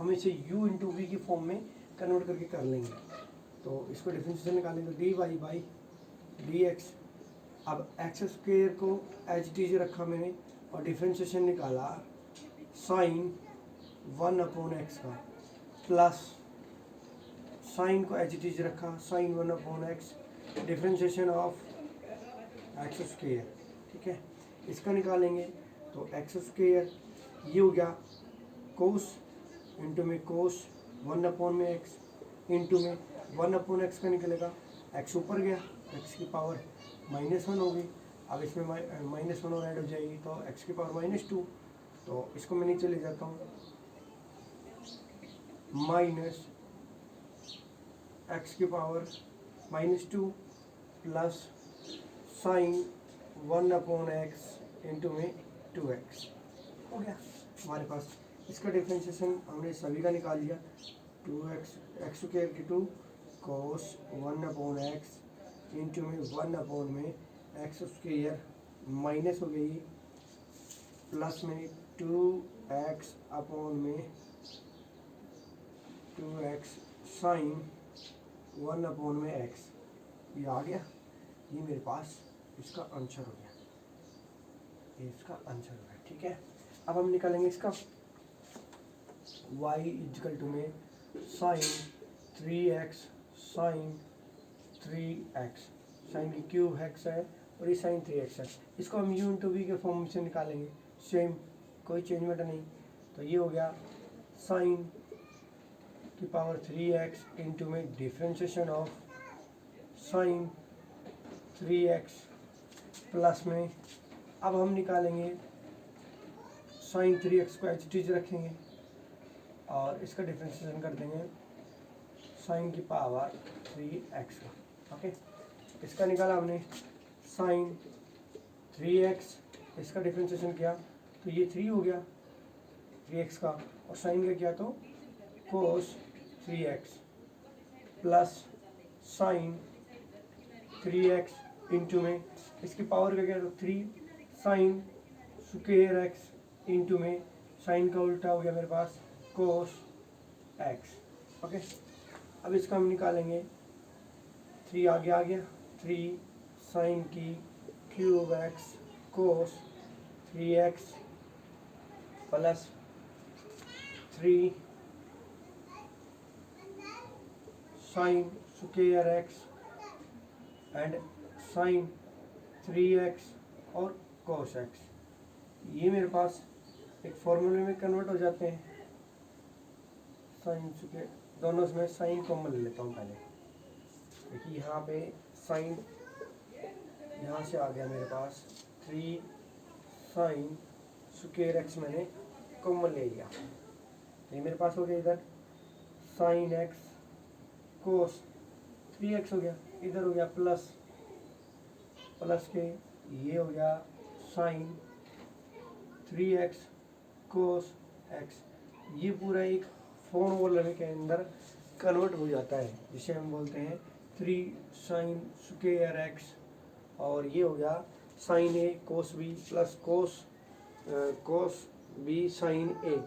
हम इसे u into v की फॉर्म में कन्वर्ट करके कर लेंगे। तो इसको डिफरेंशिएशन निकालेंगे d y by d x. अब एक्स स्क्वेयर को एच टी जी रखा मैंने और डिफरेंशिएशन निकाला साइन 1/x का प्लस साइन को एच टी जी रखा sine 1/x differentiation of x square. ठीक है, इसका निकालेंगे तो एक्स स्क्वेयर ये हो गया कोस इंटू में कोस 1/x इंटू में 1/x का निकलेगा, एक्स ऊपर गया, एक्स की पावर -1 होगी। अब इसमें -1 और ऐड हो जाएगी तो एक्स की पावर -2। तो इसको मैं नीचे ले जाता हूँ, माइनस एक्स की power -2 plus sign 1/x into में 2x हो गया हमारे पास। इसका डिफरेंशिएशन हमने सभी का निकाल लिया, 2x एक्स स्क्वायर की 2 कोस 1/x इंटू में 1 में एक्स स्क्वायर माइनस हो गई प्लस में 2x में 2x साइन 1 में x। ये आ गया, ये मेरे पास इसका आंसर हो गया, ये इसका आंसर हो गया। ठीक है, अब हम निकालेंगे इसका y इक्वल टू में sine 3x sine 3x, sine की क्यूब x है और ये साइन 3x है। इसको हम u इंटू वी के फॉर्म से निकालेंगे, सेम कोई चेंजमेंट नहीं। तो ये हो गया साइन की पावर 3x इंटू में differentiation of sign 3x plus में अब हम निकालेंगे साइन 3x को एच टी रखेंगे और इसका डिफरेंशिएशन कर देंगे साइन की पावर 3x का। ओके, इसका निकाला हमने साइन 3x, इसका डिफरेंशिएशन किया तो ये 3 हो गया 3x का, और साइन का किया तो कोस 3x plus sign 3x into में इसकी पावर का क्या तो 3 साइन स्क्वायर x इंटू में साइन का उल्टा हो गया मेरे पास कोस x। ओके, अब इसका हम निकालेंगे 3 आगे आ गया, 3 साइन की cube x cos 3x plus 3 sine square x and sine 3x और कोस x। ये मेरे पास एक फॉर्मूले में कन्वर्ट हो जाते हैं। साइन स्क्वायर दोनों में साइन कॉमन ले लेता हूँ पहले। देखिए यहाँ पे साइन यहाँ से आ गया मेरे पास 3 साइन स्क्वायर x मैंने कॉमन ले लिया। ये मेरे पास हो गया इधर साइन x कोस 3x हो गया, इधर हो गया प्लस के ये हो गया साइन 3x कोस x। ये पूरा एक फॉर्मूले के अंदर कन्वर्ट हो जाता है जिसे हम बोलते हैं 3 साइन स्क्वायर x, और ये हो गया sine a cos b plus cos b sine a।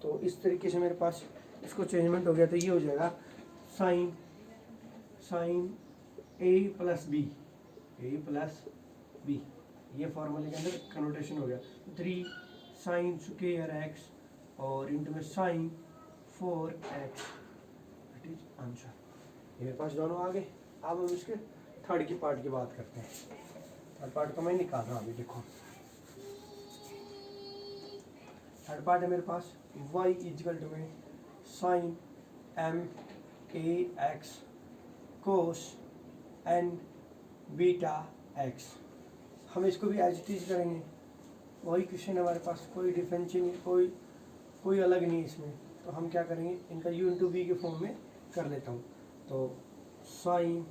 तो इस तरीके से मेरे पास इसको चेंजमेंट हो गया, तो ये हो जाएगा साइन a प्लस b, ये फॉर्मूले के अंदर कन्वर्टेशन हो गया 3 साइन स्क्वायर x और इंटू में sine 4x, that is answer. ये मेरे पास दोनों आ गए। अब हम इसके थर्ड की पार्ट की बात करते हैं। थर्ड पार्ट को मैं निकाल रहा हूँ अभी, देखो थर्ड पार्ट है मेरे पास y इक्वल टू में साइन m(a)x कोस n बीटा x। हम इसको भी एज इट इज करेंगे, वही क्वेश्चन हमारे पास, कोई डिफरेंस नहीं, कोई अलग नहीं इसमें। तो हम क्या करेंगे, इनका u इंटू वी के फॉर्म में कर लेता हूँ। तो sine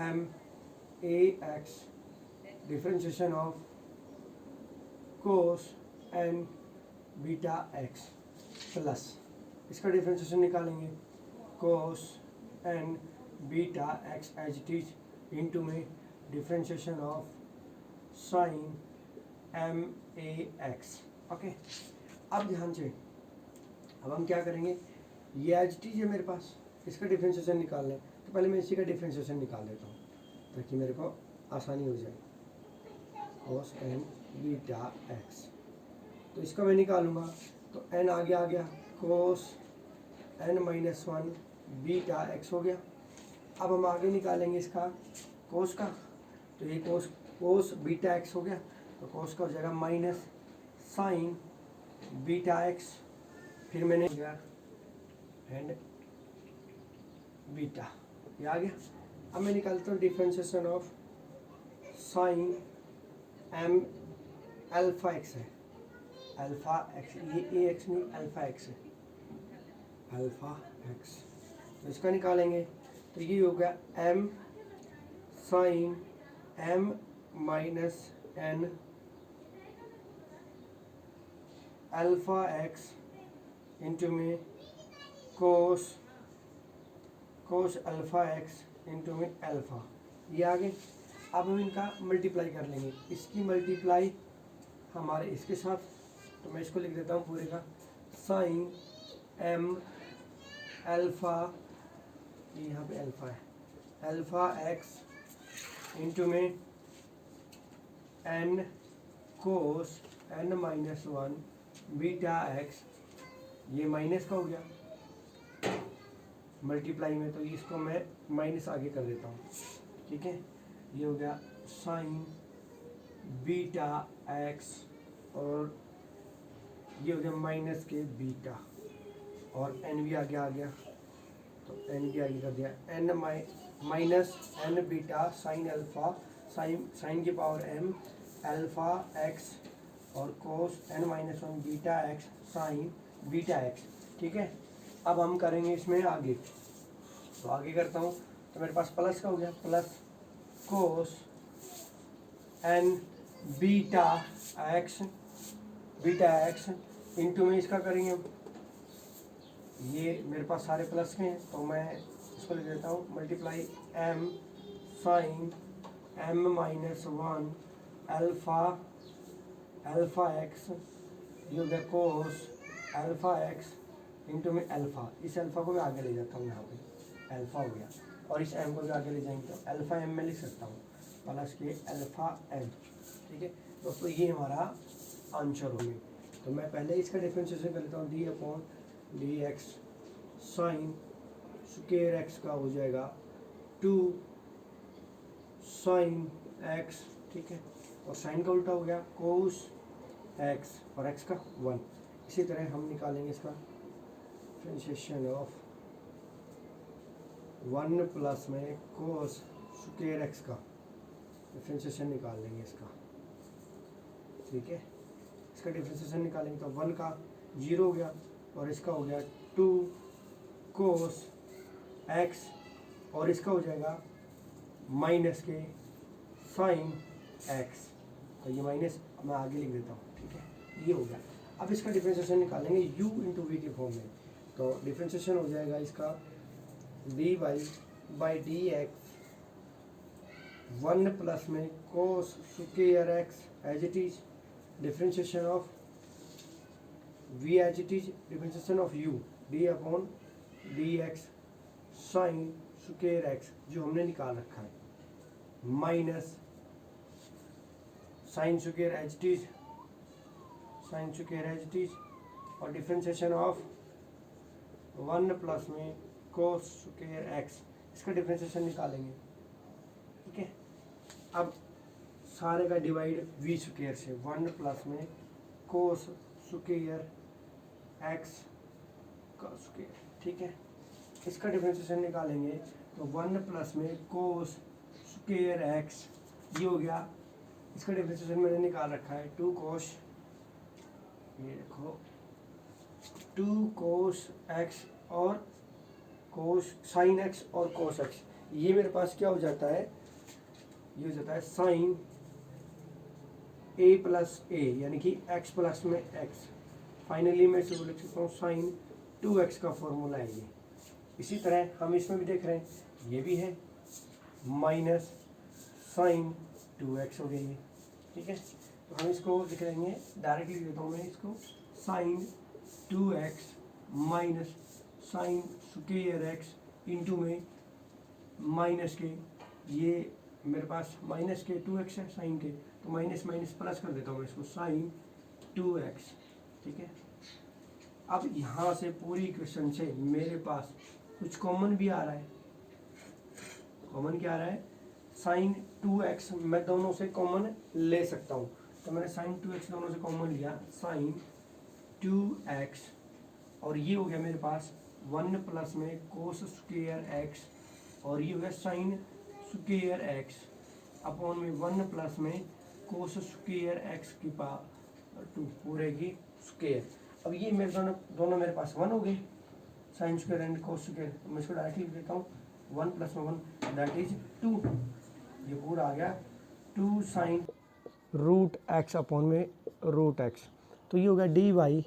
m(a)x differentiation of cos n beta x plus इसका डिफरेंशिएशन निकालेंगे cos n beta x as it is into में differentiation of sine m(a)x। Okay, अब ध्यान से अब हम क्या करेंगे, ये एच टी है मेरे पास, इसका डिफ्रेंशिएशन निकालना है, तो पहले मैं इसी का डिफ्रेंशिएशन निकाल देता हूँ ताकि मेरे को आसानी हो जाए। cos n बीटा x, तो इसका मैं निकालूंगा तो n आगे आ गया, cos n minus 1 beta x हो गया। अब हम आगे निकालेंगे इसका cos का, तो ये cos बीटा x हो गया, तो cos का हो जाएगा माइनस साइन बीटा x, फिर मैंने हो गया एंड बीटा, ये आ गया। अब मैं निकालता हूँ differentiation of sine m alpha x है, अल्फा x, ये ए एक्स नहीं अल्फा x है, अल्फा x, तो इसका निकालेंगे तो ये हो गया m sine m minus n alpha x into में कोस अल्फा x इंटू में अल्फा, ये आ गए। अब हम इनका मल्टीप्लाई कर लेंगे, इसकी मल्टीप्लाई हमारे इसके साथ, तो मैं इसको लिख देता हूँ पूरे का, साइन m अल्फा, ये यहाँ पे अल्फा है, अल्फा x इंटू में n कोस n माइनस 1 बीटा x, ये माइनस का हो गया मल्टीप्लाई में, तो इसको मैं माइनस आगे कर देता हूँ, ठीक है। ये हो गया साइन बीटा x, और ये हो गया माइनस के बीटा, और n भी आगे आ गया, तो n भी आगे कर दिया, n minus n beta sine alpha, sine की पावर m अल्फा x, और cos n minus 1 beta x sine beta x, ठीक है। अब हम करेंगे इसमें आगे, तो आगे करता हूँ, तो मेरे पास प्लस का हो गया, plus cos n beta x into में इसका करेंगे, ये मेरे पास सारे प्लस के हैं, तो मैं इसको लिख देता हूँ multiply m sine m minus 1 alpha x, ये हो गया कोस अल्फा x इंटू में अल्फा, इस अल्फा को मैं आगे ले जाता हूँ, यहाँ पे अल्फा हो गया, और इस m को भी आगे ले जाएंगे तो अल्फा m में लिख सकता हूँ, प्लस के अल्फा m, ठीक है दोस्तों। ये हमारा आंसर हो गया। तो मैं पहले इसका डिफरेंशिएशन कर लेता हूँ, D upon d x sine square x का हो जाएगा 2 साइन एक्स, ठीक है, और साइन का उल्टा हो गया कोस एक्स, और एक्स का 1। इसी तरह हम निकालेंगे इसका डिफरेंशिएशन ऑफ 1 प्लस में कोस स्क्वायर एक्स का डिफरेंशिएशन निकाल लेंगे इसका, ठीक है। इसका डिफरेंशिएशन निकालेंगे तो 1 का 0 हो गया, और इसका हो गया 2 कोस एक्स, और इसका हो जाएगा माइनस के साइन एक्स, तो ये माइनस मैं आगे लिख देता हूँ, ठीक है, ये हो गया। अब इसका डिफरेंशिएशन निकालेंगे u इंटू वी के फॉर्म में, तो डिफरेंशिएशन हो जाएगा इसका d by d x 1 plus में cos square x as it is, differentiation of v as it is, differentiation of u d upon d x sine square x जो हमने निकाल रखा है, minus sine square as it is, sine square as it is, और differentiation of 1 plus में cos square x, इसका differentiation निकालेंगे, ठीक है। अब सारे का डिवाइड वी स्क्वायर से, 1 प्लस में कोस स्क्वायर एक्स का स्क्वायर, ठीक है। इसका डिफरेंशिएशन निकालेंगे तो 1 प्लस में कोस स्क्वायर एक्स, ये हो गया। इसका डिफरेंशिएशन मैंने निकाल रखा है 2 कोस, ये देखो 2 कोस एक्स और कोस साइन एक्स और कोस एक्स, ये मेरे पास क्या हो जाता है, ये हो जाता है साइन ए प्लस ए, यानी कि एक्स प्लस में एक्स, फाइनली मैं इसे लिख सकता हूँ साइन 2x का फॉर्मूला है ये। इसी तरह हम इसमें भी देख रहे हैं, ये भी है माइनस साइन 2x हो गई है, ठीक है। तो हम इसको लिख लेंगे डायरेक्टली, लिख देता हूँ मैं इसको sine 2x minus sine square x into में माइनस के, ये मेरे पास माइनस के 2x है साइन के, तो माइनस माइनस प्लस कर देता हूँ मैं इसको, साइन 2x। ठीक है, अब यहाँ से पूरी इक्वेशन से मेरे पास कुछ कॉमन भी आ रहा है। कॉमन क्या आ रहा है? साइन 2x मैं दोनों से कॉमन ले सकता हूँ, तो मैंने साइन 2x दोनों से कॉमन लिया, साइन 2x, और ये हो गया मेरे पास 1 प्लस में कोस स्क्वायर एक्स, और ये हो गया साइन स्क्वायर एक्स अपॉन में 1 प्लस में कोस स्क्वायर एक्स की पावर 2 पूरे की स्क्वायर। अब ये मेरे दोनों मेरे पास 1 हो गए, sine square and cos square, मैं इसको डायरेक्टली लिख देता हूँ, 1 प्लस में 1 दैट इज 2, ये पूरा आ गया 2 साइन रूट एक्स अपॉन में रूट एक्स। तो ये हो गया d y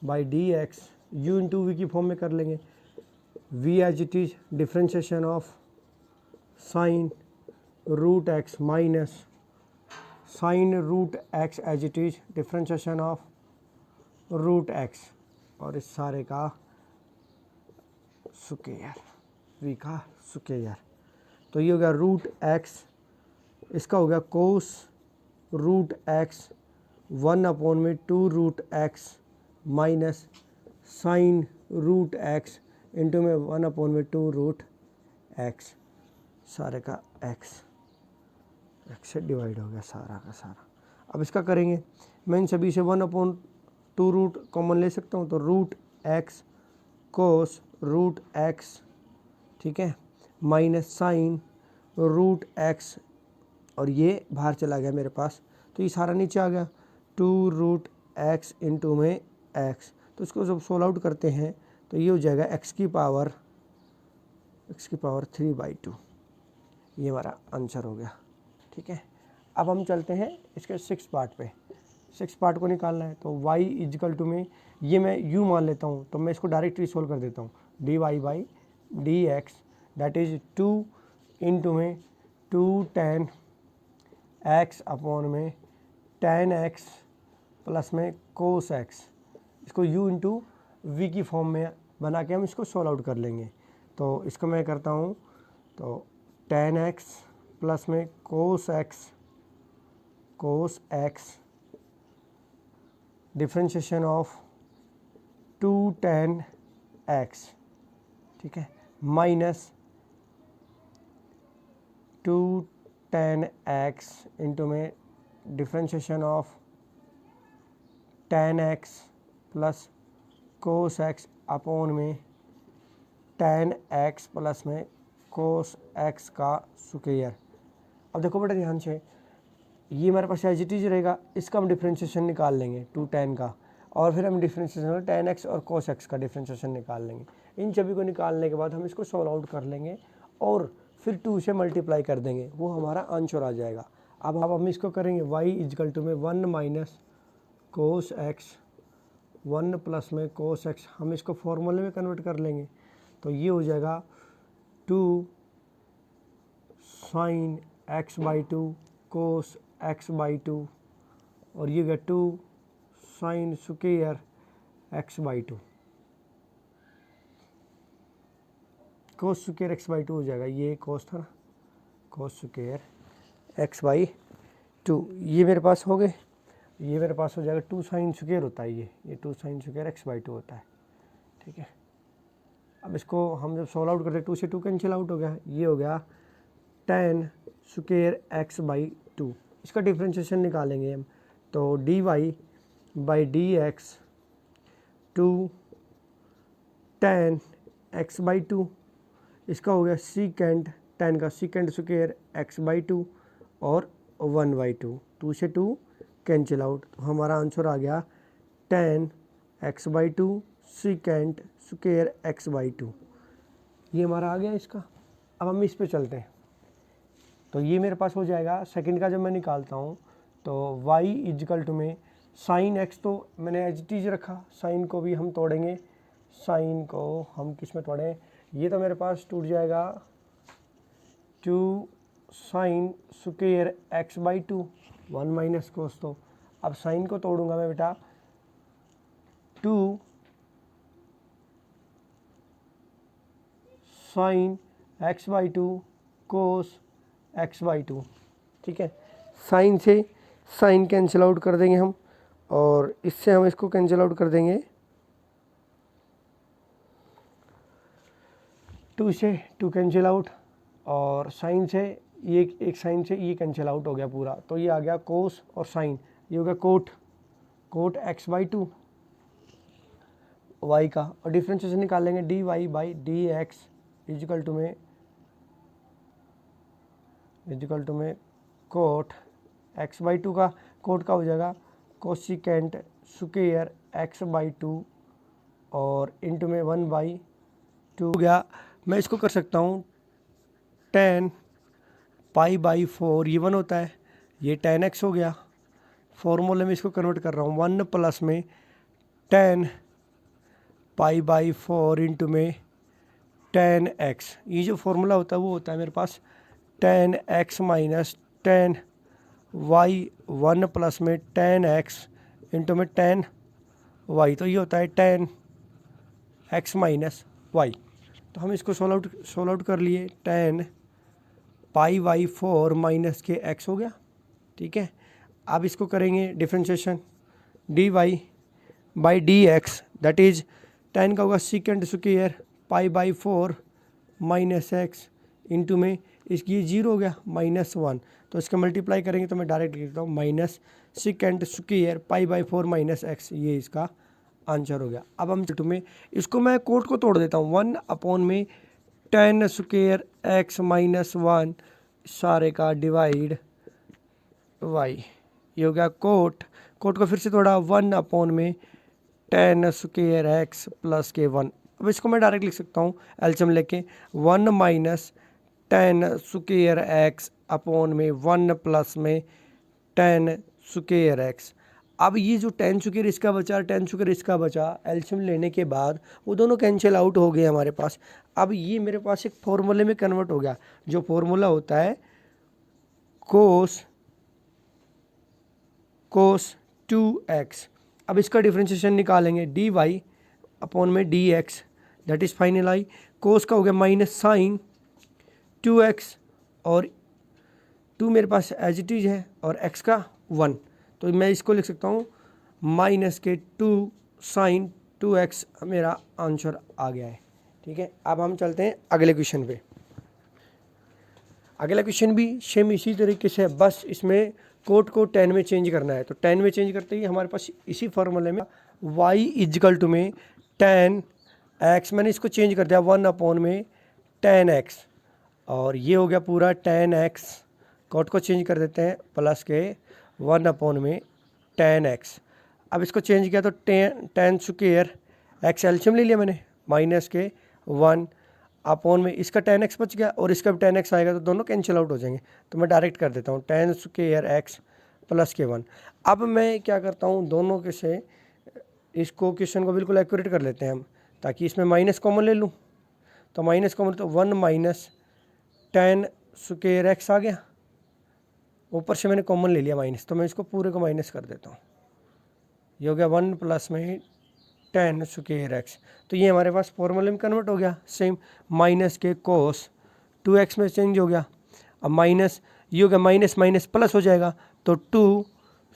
by d x, u into v की फॉर्म में कर लेंगे, v as it is differentiation of sine root x minus sine root x as it is differentiation of root x, और इस सारे का स्क्वायर, वी का square. तो ये हो गया रूट एक्स, इसका हो गया कोस रूट एक्स 1 अपॉन में 2 root x minus sine root x into में 1 अपॉन में 2 रूट एक्स, सारे का एक्स से डिवाइड हो गया सारा का सारा। अब इसका करेंगे, मैं इन सभी से 1 अपॉन 2 रूट कॉमन ले सकता हूँ, तो रूट एक्स कोस रूट एक्स, ठीक है, माइनस साइन रूट एक्स, और ये बाहर चला गया मेरे पास, तो ये सारा नीचे आ गया 2 रूट एक्स इंटू में एक्स। तो इसको जब सोल्व आउट करते हैं तो ये हो जाएगा एक्स की पावर 3/2, ये हमारा आंसर हो गया। ठीक है, अब हम चलते हैं इसके 6 पार्ट पे। 6 पार्ट को निकालना है, तो y इजकल टू में ये मैं u मान लेता हूँ, तो मैं इसको डायरेक्टली सोल्व कर देता हूँ, d y by d x that is 2 into में 2 tan x अपॉन में tan x प्लस में कोस x, इसको u इंटू वी की फॉर्म में बना के हम इसको सोल्व आउट कर लेंगे। तो इसको मैं करता हूँ, तो tan x प्लस में cos x differentiation of 2 tan x, ठीक है, माइनस 2 tan x इंटू में differentiation of tan x plus cos x upon में tan x प्लस में कोस x का स्क्वायर। अब देखो बेटा ध्यान से, ये हमारे पास एज इट इज रहेगा, इसका हम डिफ्रेंशिएशन निकाल लेंगे 2 tan का, और फिर हम डिफ्रेंशिएशन tan x और cos x का डिफ्रेंशिएशन निकाल लेंगे। इन सभी को निकालने के बाद हम इसको सॉल्व आउट कर लेंगे और फिर 2 से मल्टीप्लाई कर देंगे, वो हमारा आंसर आ जाएगा। अब हम इसको करेंगे y इजकल टू में 1 माइनस कोस x 1 प्लस में कोस x, हम इसको फॉर्मूले में कन्वर्ट कर लेंगे, तो ये हो जाएगा 2 साइन x/2 कोस x/2, और ये गया 2 sine square x/2, cos square x/2 हो जाएगा, ये कोस था ना, कोस स्क्वायर x/2, ये मेरे पास हो गए, ये मेरे पास हो जाएगा 2 साइन स्क्वायर होता है, ये 2 साइन स्क्वायर x/2 होता है। ठीक है, अब इसको हम जब सोल्व आउट करते हैं 2 से 2 कैंसिल आउट हो गया, ये हो गया tan स्क्वायर x/2, इसका डिफ्रेंशिएशन निकालेंगे हम, तो d y by d x 2 tan x/2, इसका हो गया सीकेंड tan का सीकेंड स्क्वायर x/2 और 1/2, 2 से 2 कैंसिल आउट, तो हमारा आंसर आ गया tan x/2 secant square x/2, ये हमारा आ गया इसका। अब हम इस पे चलते हैं, तो ये मेरे पास हो जाएगा सेकंड का, जब मैं निकालता हूँ तो y इजकल टू में साइन x, तो मैंने एज इट इज रखा, साइन को भी हम तोड़ेंगे, साइन को हम किस में तोड़ें, ये तो मेरे पास टूट जाएगा 2 sine square x/2 1 minus cos, तो अब साइन को तोड़ूंगा मैं बेटा 2 sine x by to cos x by to. ठीक है, साइन से साइन कैंसिल आउट कर देंगे हम, और इससे हम इसको कैंसिल आउट कर देंगे, 2 से 2 कैंसिल आउट, और साइन से ये एक साइन से ये कैंसिल आउट हो गया पूरा, तो ये आ गया कोस और साइन, ये हो गया cot x by two y का, और डिफ्रेंशिएशन निकाल लेंगे d y by d x is equal two में कोट एक्स बाई टू का कोट का हो जाएगा cosecant square x by two, और इंटू में 1/2 हो गया। मैं इसको कर सकता हूँ tan पाई बाई 4, ये 1 होता है, ये tan x हो गया, फॉर्मूले में इसको कन्वर्ट कर रहा हूँ 1 प्लस में tan पाई बाई 4 इंटू में tan x, ये जो फॉर्मूला होता है वो होता है मेरे पास tan x minus tan y, 1 plus में tan x इंटू में tan y, तो ये होता है tan x माइनस y। तो हम इसको सोल्व आउट कर लिए, tan पाई बाई 4 माइनस के x हो गया। ठीक है, अब इसको करेंगे differentiation d y by d x, that is tan का होगा secant square pi by 4 minus x into में इसकी 0 हो गया -1, तो इसका मल्टीप्लाई करेंगे तो मैं डायरेक्ट लिख देता हूँ minus secant square pi by 4 minus x, ये इसका आंसर हो गया। अब हम टू में इसको मैं कोट को तोड़ देता हूँ, 1 अपॉन में tan स्क्वायर एक्स माइनस 1 सारे का डिवाइड वाई, ये हो गया कोट को फिर से थोड़ा 1 अपॉन में tan स्क्वायर एक्स प्लस के 1। अब इसको मैं डायरेक्ट लिख सकता हूँ एलसीएम लेके 1 minus tan square x upon में 1 प्लस में tan स्क्वायर एक्स। अब ये जो tan स्क्वायर इसका बचा, tan स्क्वायर इसका बचा, एलसीएम लेने के बाद वो दोनों कैंसिल आउट हो गए हमारे पास। अब ये मेरे पास एक फॉर्मूले में कन्वर्ट हो गया, जो फॉर्मूला होता है कोस 2x। अब इसका डिफ्रेंशिएशन निकालेंगे डी वाई अपॉन में d x, that is final I, cos का हो गया माइनस साइन 2x, और 2 मेरे पास एज इट इज है और x का 1, तो मैं इसको लिख सकता हूँ माइनस के 2 साइन 2x, मेरा आंसर आ गया है। ठीक है, अब हम चलते हैं अगले क्वेश्चन पे। अगला क्वेश्चन भी सेम इसी तरीके से, बस इसमें कोट को tan में चेंज करना है, तो tan में चेंज करते ही हमारे पास इसी फॉर्मूले में y इजिकल टू में tan x, मैंने इसको चेंज कर दिया 1 अपॉन में tan x, और ये हो गया पूरा tan x, कोट को चेंज कर देते हैं प्लस के 1 अपॉन में tan x। अब इसको चेंज किया तो tan स्क्वायर x एलसीएम ले लिया मैंने, माइनस के 1 अपॉन में इसका tan x बच गया और इसका भी tan x आएगा, तो दोनों कैंसिल आउट हो जाएंगे, तो मैं डायरेक्ट कर देता हूँ tan स्क्वायर x प्लस के 1। अब मैं क्या करता हूँ, दोनों के से इसको क्वेश्चन को बिल्कुल एक्यूरेट कर लेते हैं हम, ताकि इसमें माइनस कॉमन ले लूँ, तो माइनस कॉमन तो 1 माइनस tan स्क्वायर x आ गया, ऊपर से मैंने कॉमन ले लिया माइनस, तो मैं इसको पूरे को माइनस कर देता हूँ, ये हो गया 1 प्लस में tan स्क्वायर एक्स, तो ये हमारे पास फॉर्मूले में कन्वर्ट हो गया सेम, माइनस के कोस 2x में चेंज हो गया, अब माइनस ये हो गया माइनस माइनस प्लस हो जाएगा, तो 2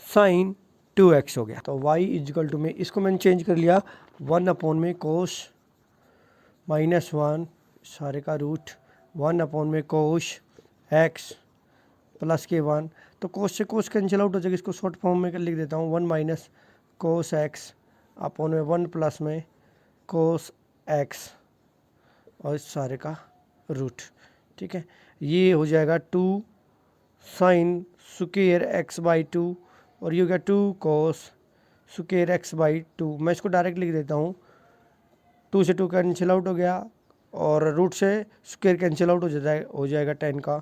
साइन 2x हो गया, तो y इजिकल टू में इसको मैंने चेंज कर लिया 1 अपॉन में कोस -1 सारे का रूट 1 अपॉन में कोस x प्लस के 1, तो कोस से कोस कैंसिल आउट हो जाएगा, इसको शॉर्ट फॉर्म में लिख देता हूँ 1 माइनस कोस x अपॉन में 1 प्लस में कोस x और इस सारे का रूट। ठीक है, ये हो जाएगा 2 साइन स्क्वायर x बाई 2, और ये हो गया 2 कोस स्क्वायर x बाई 2। मैं इसको डायरेक्ट लिख देता हूँ, 2 से 2 कैंसिल आउट हो गया और रूट से स्क्वायर कैंसिल आउट हो जाएगा tan का,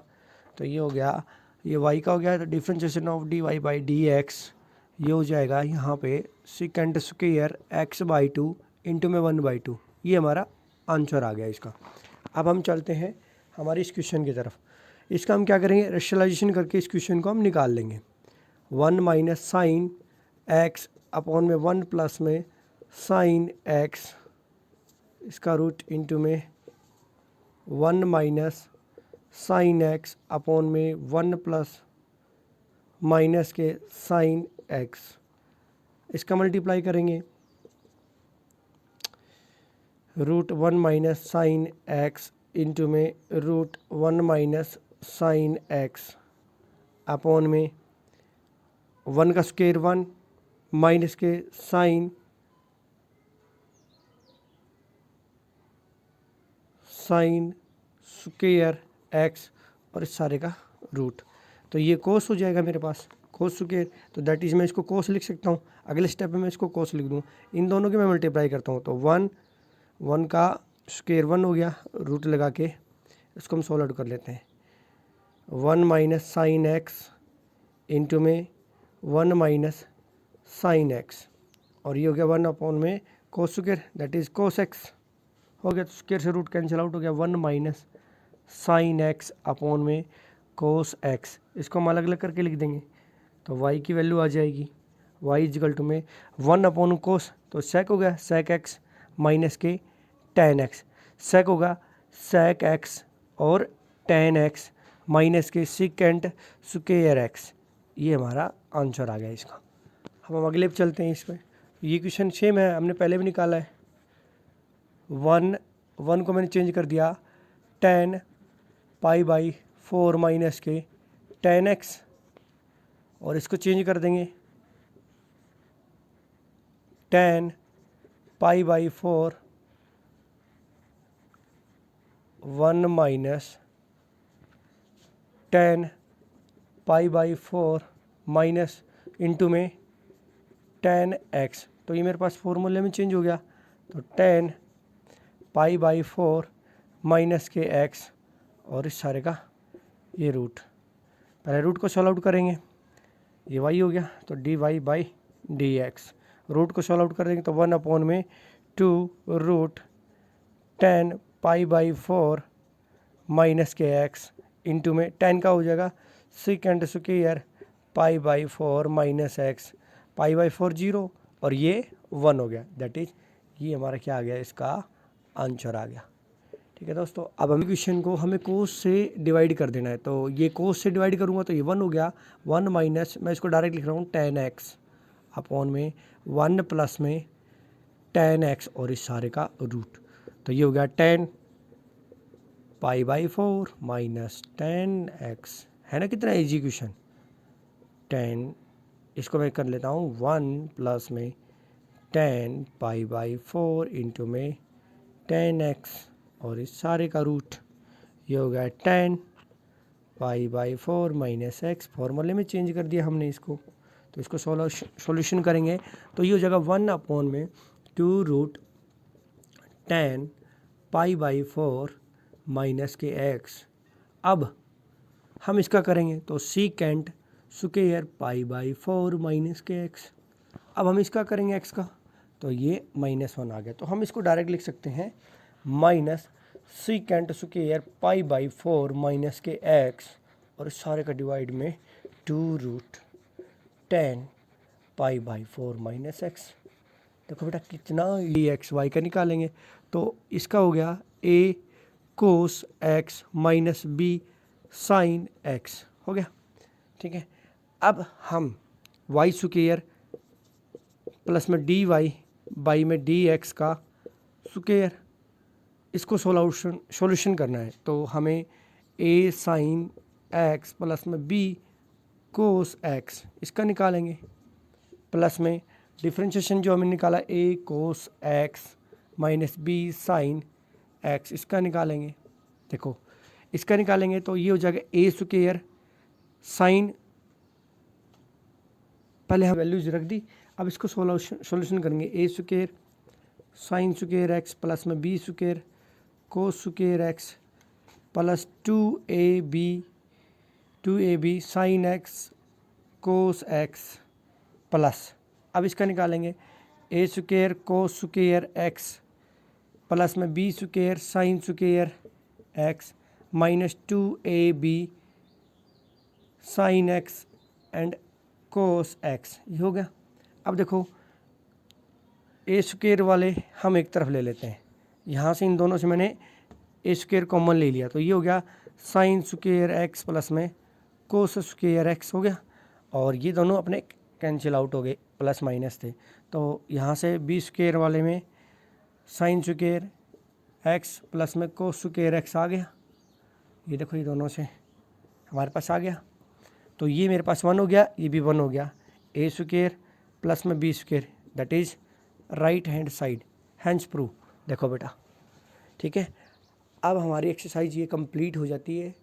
तो ये हो गया, ये y का हो गया, तो differentiation of d y by d x, ये हो जाएगा यहाँ पे secant square x by 2 into में 1/2, ये हमारा आंसर आ गया इसका। अब हम चलते हैं हमारे इस क्वेश्चन की तरफ। इसका हम क्या करेंगे, रेशनलाइजेशन करके इस क्वेश्चन को हम निकाल लेंगे। 1 माइनस साइन x अपॉन में 1 प्लस में साइन x, इसका रूट इंटू में 1 माइनस साइन एक्स अपॉन में 1 प्लस माइनस के साइन एक्स, इसका मल्टीप्लाई करेंगे root 1 minus sine x into में root 1 minus sine x upon में 1 का स्क्वायर 1 माइनस के साइन स्क्वायर एक्स और इस सारे का रूट। तो ये कोस हो जाएगा मेरे पास, कोस स्क्वायर, तो दैट इज मैं इसको कोस लिख सकता हूँ। अगले स्टेप में मैं इसको कोस लिख दूँ, इन दोनों के मैं मल्टीप्लाई करता हूँ तो 1 का स्क्वायर 1 हो गया, रूट लगा के इसको हम सॉल्व आउट कर लेते हैं। 1 माइनस साइन एक्स इंटू में 1 माइनस साइन एक्स और ये हो गया 1 अपॉन में cos square that is cos x हो गया। तो स्क्वायर से रूट कैंसिल आउट हो गया, 1 माइनस साइन एक्स अपॉन में कोस एक्स, इसको हम अलग अलग करके लिख देंगे तो y की वैल्यू आ जाएगी y इजिकल टू में 1 अपॉन कोस, तो सेक हो गया सेक एक्स माइनस के टेन एक्स, सेक होगा सेक एक्स और टेन एक्स माइनस के सिकेंट स्क्वायर एक्स। ये हमारा आंसर आ गया इसका। हम अगले पे चलते हैं। इसमें ये क्वेश्चन सेम है, हमने पहले भी निकाला है। 1 को मैंने चेंज कर दिया 10 पाई बाई 4 माइनस के 10x और इसको चेंज कर देंगे 10 pi by 4 1 minus 10 pi by 4 minus into में 10x, तो ये मेरे पास फॉर्मूले में चेंज हो गया। तो 10 पाई बाई 4 माइनस के x और इस सारे का ये रूट, पहले रूट को सॉल्व आउट करेंगे, ये y हो गया तो dy by d x, root को सॉल्व आउट कर देंगे तो 1 अपॉन में 2 रूट 10 पाई बाई 4 माइनस के x इंटू में 10 का हो जाएगा secant square pi by 4 minus x, pi by 4 0 और ये 1 हो गया, दैट इज ये हमारा क्या आ गया, इसका आंसर आ गया। ठीक है दोस्तों, अब हम क्वेश्चन को हमें कोस से डिवाइड कर देना है, तो ये कोस से डिवाइड करूँगा तो ये 1 हो गया, 1 माइनस मैं इसको डायरेक्ट लिख रहा हूँ 10x अपॉन में 1 प्लस में 10x और इस सारे का रूट, तो ये हो गया 10 पाई बाई 4 माइनस 10x, है ना कितना इजी क्वेश्चन। 10 इसको मैं कर लेता हूँ 1 प्लस में 10 पाई बाई 4 इंटू में 10x और इस सारे का रूट, ये हो गया 10 पाई बाई 4 माइनस एक्स, फॉर्मूले में चेंज कर दिया हमने इसको, तो इसको सॉल्यूशन करेंगे तो ये हो जाएगा 1 अपॉन में 2 रूट 10 पाई बाई 4 माइनस के एक्स। अब हम इसका करेंगे तो secant square pi by 4 minus के एक्स। अब हम इसका करेंगे एक्स का, तो ये -1 आ गया, तो हम इसको डायरेक्ट लिख सकते हैं minus secant square pi by 4 minus के एक्स और इस सारे का डिवाइड में 2 root 10 pi by 4 minus x. देखो बेटा कितना ये एक्स वाई का निकालेंगे, तो इसका हो गया a cos x minus b sine x हो गया। ठीक है, अब हम y स्क्वायर प्लस में dy बाई में dx का स्क्वायर, इसको सॉल्यूशन करना है, तो हमें a साइन एक्स प्लस में b कोस एक्स इसका निकालेंगे, प्लस में डिफ्रेंशिएशन जो हमने निकाला a cos x minus b sign x इसका निकालेंगे। देखो इसका निकालेंगे तो ये हो जाएगा a स्क्वायर साइन, पहले हम वैल्यूज रख दी, अब इसको सॉल्यूशन करेंगे a square sine square x plus में b स्क्वायर कोस square x plus 2ab sine x cos x plus, अब इसका निकालेंगे a square cos square x plus में b square sine square x minus 2ab sine x and cos x, ये हो गया। अब देखो a स्क्वायर वाले हम एक तरफ ले लेते हैं, यहाँ से इन दोनों से मैंने ए स्क्वायर कॉमन ले लिया तो ये हो गया साइन स्क्वायर एक्स प्लस में कोस स्क्वायर एक्स हो गया, और ये दोनों अपने कैंसिल आउट हो गए, प्लस माइनस थे। तो यहाँ से बी स्क्वायर वाले में साइन स्क्वायर एक्स प्लस में कोस स्क्वायर एक्स आ गया, ये देखो ये दोनों से हमारे पास आ गया। तो ये मेरे पास 1 हो गया, ये भी 1 हो गया। ए स्क्वायर प्लस में b square that is right hand side, hence prove. देखो बेटा, ठीक है। अब हमारी एक्सरसाइज ये कंप्लीट हो जाती है।